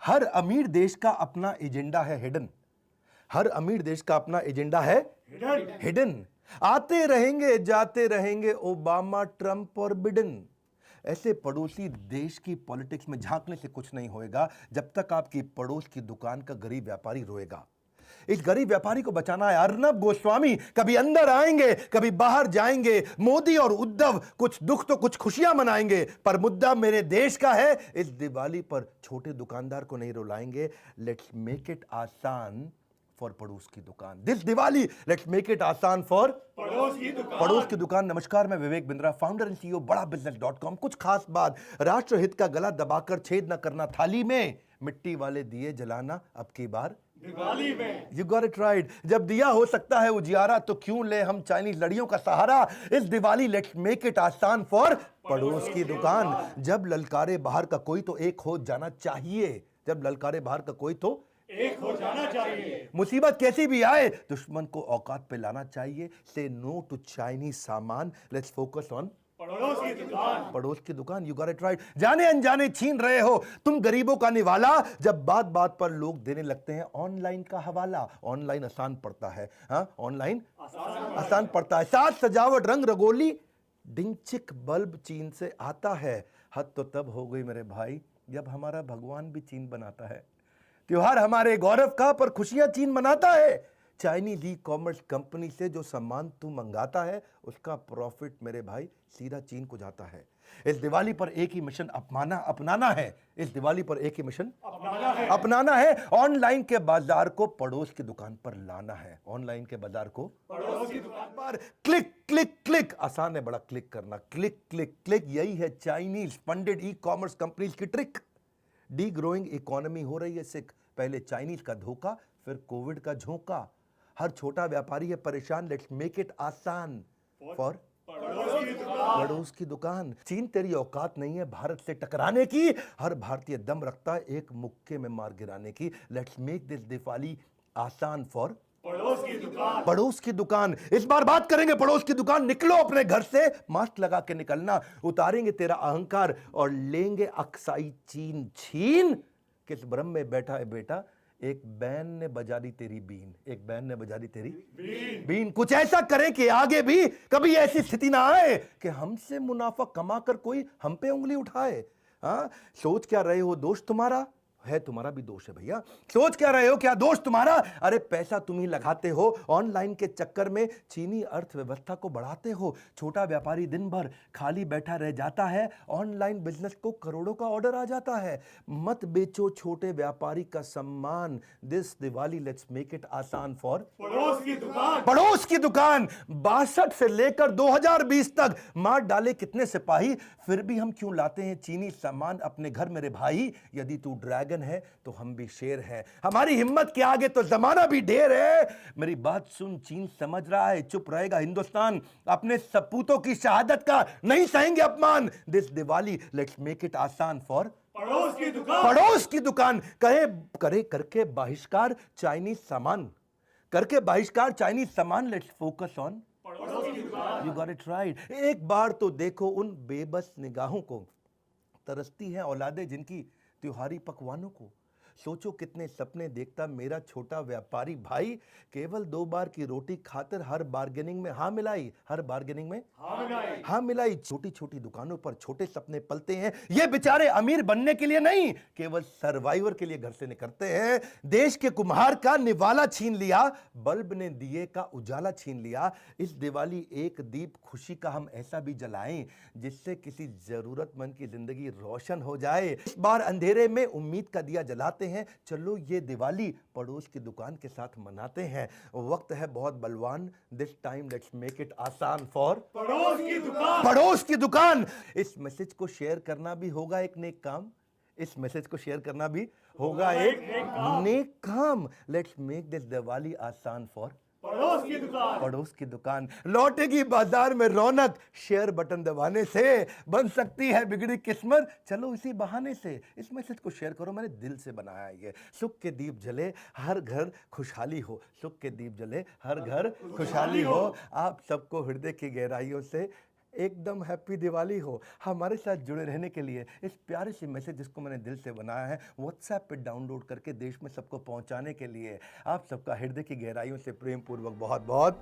हर अमीर देश का अपना एजेंडा है हिडन। हर अमीर देश का अपना एजेंडा है हिडन। आते रहेंगे जाते रहेंगे ओबामा, ट्रंप और बिडेन। ऐसे पड़ोसी देश की पॉलिटिक्स में झांकने से कुछ नहीं होएगा जब तक आपकी पड़ोस की दुकान का गरीब व्यापारी रोएगा। इस गरीब व्यापारी को बचाना है। अर्नब गोस्वामी कभी अंदर आएंगे, कभी बाहर जाएंगे। मोदी और उद्धव कुछ दुख तो कुछ खुशियां मनाएंगे, पर मुद्दा मेरे देश का है। इस दिवाली पर छोटे दुकानदार को नहीं रुलाएंगे। लेट्स मेक इट आसान फॉर पड़ोस की दुकान। This Diwali let's make it आसान फॉर पड़ोस की दुकान। नमस्कार, मैं Vivek Bindra, founder and CEO बड़ा बिजनेस.com। कुछ खास बात, राष्ट्रहित का गला दबाकर छेद न करना, थाली में मिट्टी वाले दिए जलाना अब की बार दिवाली में। You got it right। जब दिया हो सकता है उजियारा तो क्यों ले हम चाइनीज लड़ियों का सहारा। इस दिवाली लेट्स मेक इट आसान फॉर पड़ोस की दुकान। जब ललकारे बाहर का कोई तो एक हो जाना चाहिए। जब ललकारे बाहर का कोई तो एक हो जाना चाहिए। मुसीबत कैसी भी आए दुश्मन को औकात पे लाना चाहिए। से नो टू चाइनीज सामान, लेट्स फोकस ऑन पड़ोस की दुकान। पड़ोस की दुकान, यू गॉट इट राइट। जाने अनजाने छीन रहे हो तुम गरीबों का निवाला, जब बात बात पर लोग देने लगते हैं ऑनलाइन का हवाला। ऑनलाइन आसान पड़ता है, हाँ ऑनलाइन आसान पड़ता है। साज सजावट रंग रंगोली डिंचिक बल्ब चीन से आता है। हद तो तब हो गई मेरे भाई जब हमारा भगवान भी चीन बनाता है। त्योहार हमारे गौरव का, पर खुशियां चीन मनाता है। चाइनीज ई कॉमर्स कंपनी से जो सामान तू मंगाता है उसका प्रॉफिट मेरे भाई सीधा चीन को जाता है। इस दिवाली पर एक ही मिशन अपनाना है। इस दिवाली पर एक ही मिशन अपनाना है। ऑनलाइन के बाजार को पड़ोस की दुकान पर लाना है। ऑनलाइन के बाजार को पड़ोस की दुकान पर क्लिक क्लिक क्लिक। आसान है बड़ा क्लिक करना, क्लिक क्लिक क्लिक। यही है Chinese funded e commerce companies की ट्रिक। डी ग्रोइंग इकोनॉमी हो रही है सिक। पहले चाइनीज का धोखा, फिर कोविड का झोंका। हर छोटा व्यापारी है परेशान। लेट्स मेक इट आसान फॉर पड़ोस की दुकान। चीन तेरी औकात नहीं है भारत से टकराने की। हर भारतीय दम रखता है एक मुक्के में मार गिराने की। लेट्स मेक दिस दिवाली आसान फॉर पड़ोस की दुकान। पड़ोस की दुकान। इस बार बात करेंगे पड़ोस की दुकान। निकलो अपने घर से, मास्क लगा के निकलना। उतारेंगे तेरा अहंकार और लेंगे अक्साई चीन छीन। किस भ्रम में बैठा है बेटा, एक बैन ने बजा दी तेरी बीन। एक बैन ने बजा दी तेरी बीन। कुछ ऐसा करें कि आगे भी कभी ऐसी स्थिति ना आए कि हमसे मुनाफा कमाकर कोई हम पे उंगली उठाए। हाँ, सोच क्या रहे हो दोस्त तुम्हारा है, तुम्हारा भी दोष है भैया। सोच क्या रहे हो, क्या दोष तुम्हारा। अरे पैसा तुम ही लगाते हो ऑनलाइन के चक्कर में, चीनी अर्थव्यवस्था को बढ़ाते हो। छोटा व्यापारी दिन भर खाली बैठा रह जाता है, ऑनलाइन बिजनेस को करोड़ों का ऑर्डर आ जाता है। मत बेचो छोटे व्यापारी का सम्मान। This Diwali let's make it आसान फॉर पड़ोस की दुकान। पड़ोस की दुकान। 62 से लेकर 2020 तक मार डाले कितने सिपाही, फिर भी हम क्यों लाते हैं चीनी सामान अपने घर मेरे भाई। यदि तू ड्रैगन है तो हम भी शेर हैं। हमारी हिम्मत के आगे तो जमाना भी ढेर है। मेरी बात सुन, चीन समझ रहा है चुप रहेगा हिंदुस्तान। अपने सपूतों की शहादत का नहीं सहेंगे अपमान। This Diwali let's make it आसान फॉर पड़ोस की दुकान। पड़ोस की दुकान। करे करके बहिष्कार चाइनीज सामान, करके बहिष्कार चाइनीज सामान। लेट्स फोकस ऑन पड़ोस की दुकान। You got it right. एक बार तो देखो उन बेबस निगाहों को, तरसती है औलादे जिनकी त्योहारी पकवानों को। सोचो कितने सपने देखता मेरा छोटा व्यापारी भाई। केवल 2 बार की रोटी खाकर हर बार्गेनिंग में हाँ मिलाई, हर बार्गेनिंग में हाँ मिलाई। छोटी छोटी दुकानों पर छोटे सपने पलते हैं। ये बेचारे अमीर बनने के लिए नहीं, केवल सर्वाइवर के लिए घर से निकलते हैं। देश के कुम्हार का निवाला छीन लिया, बल्ब ने दिए का उजाला छीन लिया। इस दिवाली एक दीप खुशी का हम ऐसा भी जलाएं जिससे किसी जरूरतमंद की जिंदगी रोशन हो जाए। इस बार अंधेरे में उम्मीद का दिया जलाते हैं। चलो ये दिवाली पड़ोस की दुकान के साथ मनाते हैं। वक्त है बहुत बलवान। This time let's make it आसान फॉर पड़ोस की दुकान। पड़ोस की दुकान। इस मैसेज को शेयर करना भी होगा एक नेक काम। इस मैसेज को शेयर करना भी होगा एक नेक काम। लेट्स मेक दिस दिवाली आसान फॉर पड़ोस की दुकान। पड़ोस की दुकान। लौटेगी बाजार में रौनक, शेयर बटन दबाने से बन सकती है बिगड़ी किस्मत। चलो इसी बहाने से इस मैसेज को शेयर करो। मैंने दिल से बनाया ये। सुख के दीप जले हर घर खुशहाली हो। सुख के दीप जले हर घर खुशहाली हो। आप सबको हृदय की गहराइयों से एकदम हैप्पी दिवाली हो। हमारे साथ जुड़े रहने के लिए इस प्यारे से मैसेज जिसको मैंने दिल से बनाया है व्हाट्सएप पे डाउनलोड करके देश में सबको पहुंचाने के लिए आप सबका हृदय की गहराइयों से प्रेम पूर्वक बहुत बहुत